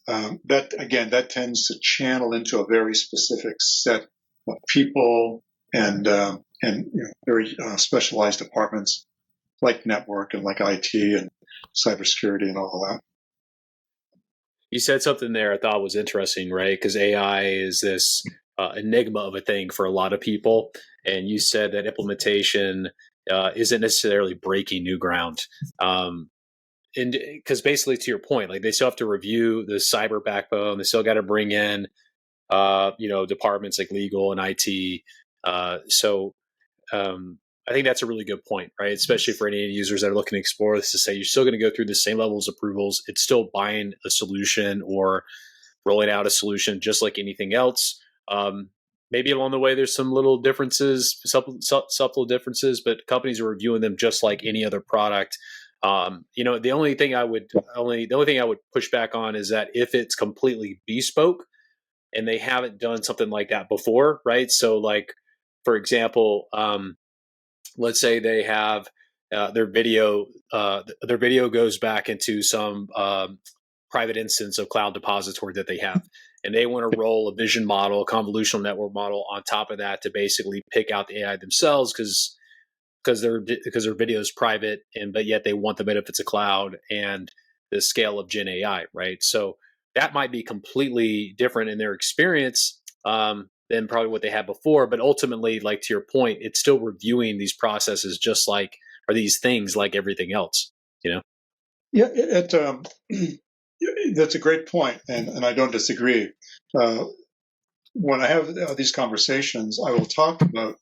that tends to channel into a very specific set of people and very specialized departments like network and like IT and cybersecurity and all of that.
You said something there I thought was interesting, right? Because AI is this enigma of a thing for a lot of people. And you said that implementation isn't necessarily breaking new ground. because basically to your point, like they still have to review the cyber backbone. They still got to bring in, departments like legal and IT. So I think that's a really good point, right? Especially for any users that are looking to explore this, to say you're still going to go through the same levels of approvals. It's still buying a solution or rolling out a solution just like anything else. Maybe along the way, there's some little differences, subtle differences, but companies are reviewing them just like any other product. The only thing I would push back on is that if it's completely bespoke and they haven't done something like that before, right? So, like for example, let's say they have their video goes back into some private instance of cloud depository that they have, and they want to roll a vision model, a convolutional network model on top of that to basically pick out the AI themselves because their video is private, but yet they want the benefits of cloud and the scale of Gen AI, right? So that might be completely different in their experience than probably what they had before. But ultimately, like to your point, it's still reviewing these processes just like, or these things like everything else,
Yeah, that's a great point, and I don't disagree. When I have these conversations, I will talk about,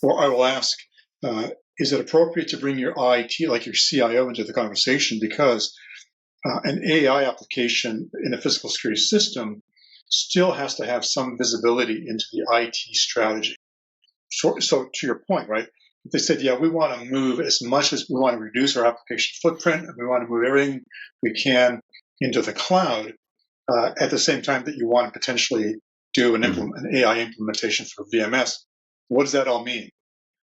or I will ask, is it appropriate to bring your IT, like your CIO, into the conversation? Because an AI application in a physical security system still has to have some visibility into the IT strategy. So to your point, right? If they said, yeah, we want to move as much as we want to reduce our application footprint, and we want to move everything we can into the cloud, at the same time that you want to potentially do an AI implementation for VMS, what does that all mean?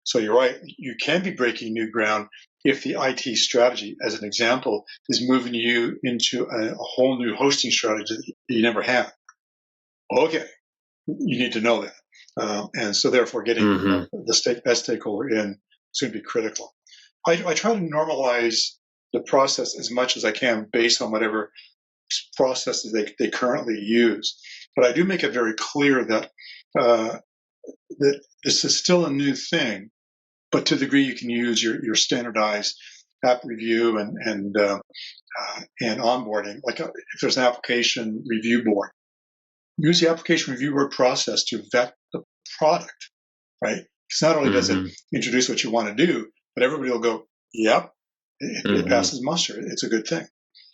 So you're right, you can be breaking new ground if the IT strategy, as an example, is moving you into a whole new hosting strategy that you never had. Okay, you need to know that. And so therefore getting that stakeholder in is going to be critical. I try to normalize the process as much as I can based on whatever processes they currently use. But I do make it very clear that that this is still a new thing, but to the degree you can use your standardized app review and onboarding, like if there's an application review board, use the application review board process to vet the product, right? Because not only does it introduce what you want to do, but everybody will go, yep, it passes muster. It's a good thing.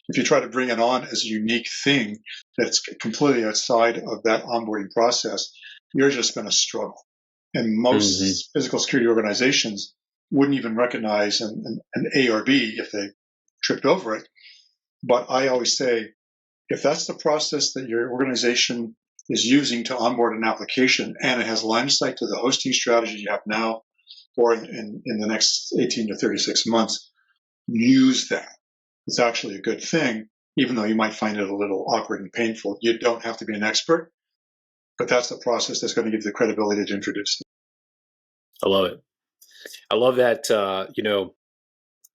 If you try to bring it on as a unique thing that's completely outside of that onboarding process, you're just going to struggle. And most physical security organizations wouldn't even recognize an A or B if they tripped over it. But I always say, if that's the process that your organization is using to onboard an application and it has line of sight to the hosting strategy you have now or in the next 18 to 36 months, use that. It's actually a good thing, even though you might find it a little awkward and painful. You don't have to be an expert, but that's the process that's going to give you the credibility to introduce it.
I love it. I love that,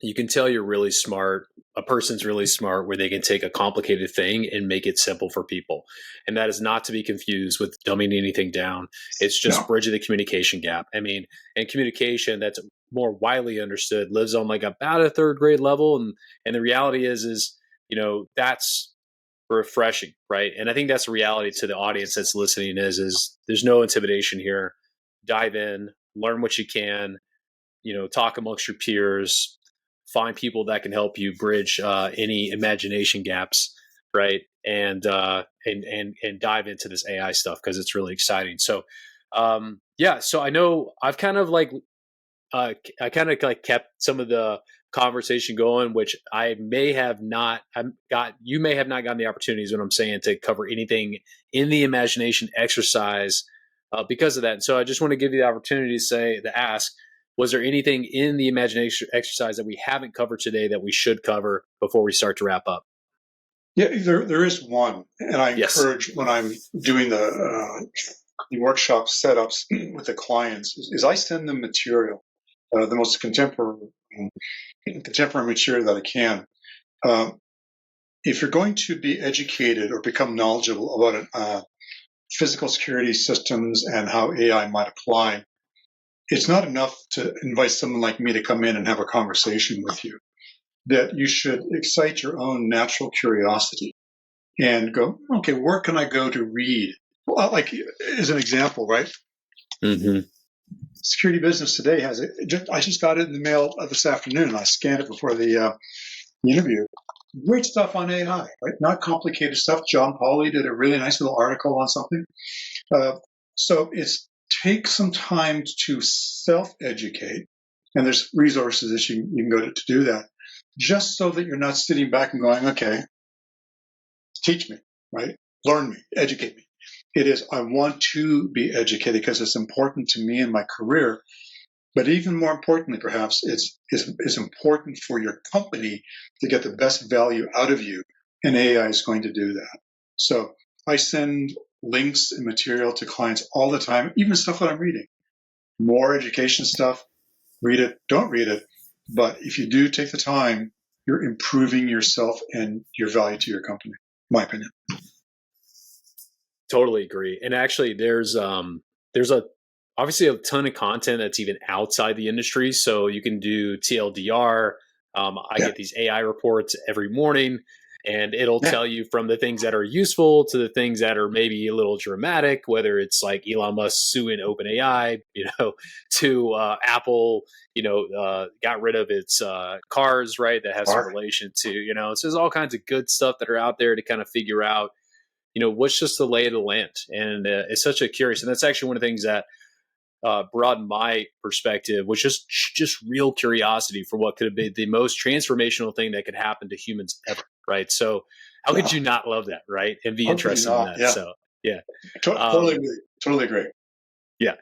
you can tell you're really smart. A person's really smart where they can take a complicated thing and make it simple for people. And that is not to be confused with dumbing anything down. It's just bridging the communication gap. I mean, and communication that's more widely understood lives on like about a third grade level. And the reality is, that's refreshing, right? And I think that's the reality to the audience that's listening is there's no intimidation here. Dive in, learn what you can, talk amongst your peers, find people that can help you bridge any imagination gaps, right? And dive into this AI stuff because it's really exciting. So, so I know I've kind of kept some of the conversation going, which I may have not you may have not gotten the opportunities, what I'm saying, to cover anything in the imagination exercise because of that. And so I just want to give you the opportunity to ask, was there anything in the imagination exercise that we haven't covered today that we should cover before we start to wrap up?
Yeah, there is one. And I encourage when I'm doing the workshop setups with the clients is I send them material, the most contemporary material that I can. If you're going to be educated or become knowledgeable about physical security systems and how AI might apply, it's not enough to invite someone like me to come in and have a conversation with you. that you should excite your own natural curiosity and go, okay, where can I go to read? Well, like as an example, right?
Mm-hmm.
Security Business Today has it. I just got it in the mail this afternoon. I scanned it before the interview. Great stuff on AI, right? Not complicated stuff. John Pauly did a really nice little article on something. So it's take some time to self-educate, and there's resources that you can go to do that, just so that you're not sitting back and going, okay, teach me, right? Learn me, educate me. It is, I want to be educated because it's important to me in my career. But even more importantly, perhaps, it's important for your company to get the best value out of you. And AI is going to do that. So I send links and material to clients all the time, even stuff that I'm reading. More education stuff, read it, don't read it. But if you do take the time, you're improving yourself and your value to your company, in my opinion.
Totally agree. And actually there's obviously a ton of content that's even outside the industry. So you can do TLDR. I get these AI reports every morning, and it'll tell you from the things that are useful to the things that are maybe a little dramatic, whether it's like Elon Musk suing OpenAI, to Apple, got rid of its cars, right? That has some relation to, so there's all kinds of good stuff that are out there to kind of figure out, what's just the lay of the land. And it's such a curious, and that's actually one of the things that broadened my perspective, was just real curiosity for what could have been the most transformational thing that could happen to humans ever, right? So how could you not love that, right? And be interested in that.
Yeah.
So yeah.
Totally agree.
Yeah.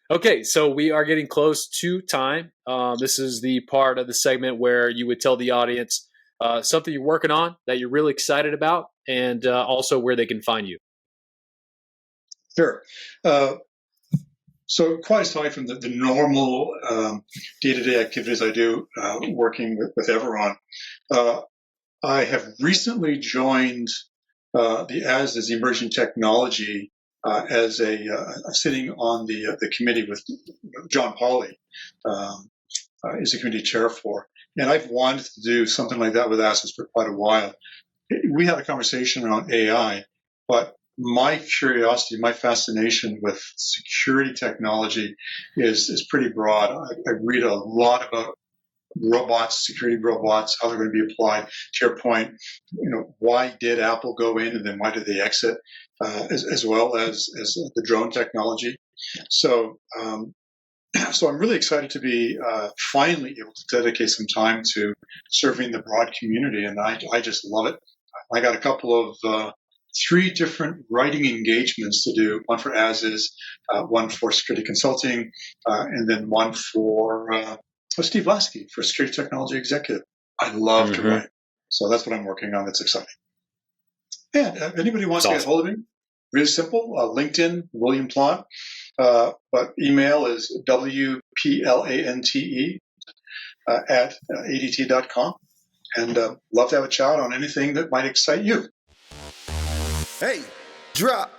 Okay, so we are getting close to time. This is the part of the segment where you would tell the audience something you're working on that you're really excited about, and also where they can find you.
Sure. So quite aside from the normal day-to-day activities I do working with Everon, I have recently joined the AS as Emerging Technology as sitting on the committee with John Pauly is the committee chair for. And I've wanted to do something like that with ASIS for quite a while. We had a conversation around AI, but my curiosity, my fascination with security technology is pretty broad. I read a lot about robots, security robots, how they're going to be applied. To your point, why did Apple go in and then why did they exit, as well as the drone technology. So I'm really excited to be finally able to dedicate some time to serving the broad community, and I just love it. I got a couple of 3 different writing engagements to do, one for as-is, one for security consulting, and then one for Steve Lasky for security technology executive. I love to write. So that's what I'm working on. That's exciting. And if anybody wants to get hold of me, really simple, LinkedIn, William Plante, but email is WPLANTE at ADT.com. And love to have a chat on anything that might excite you.
Hey, drop.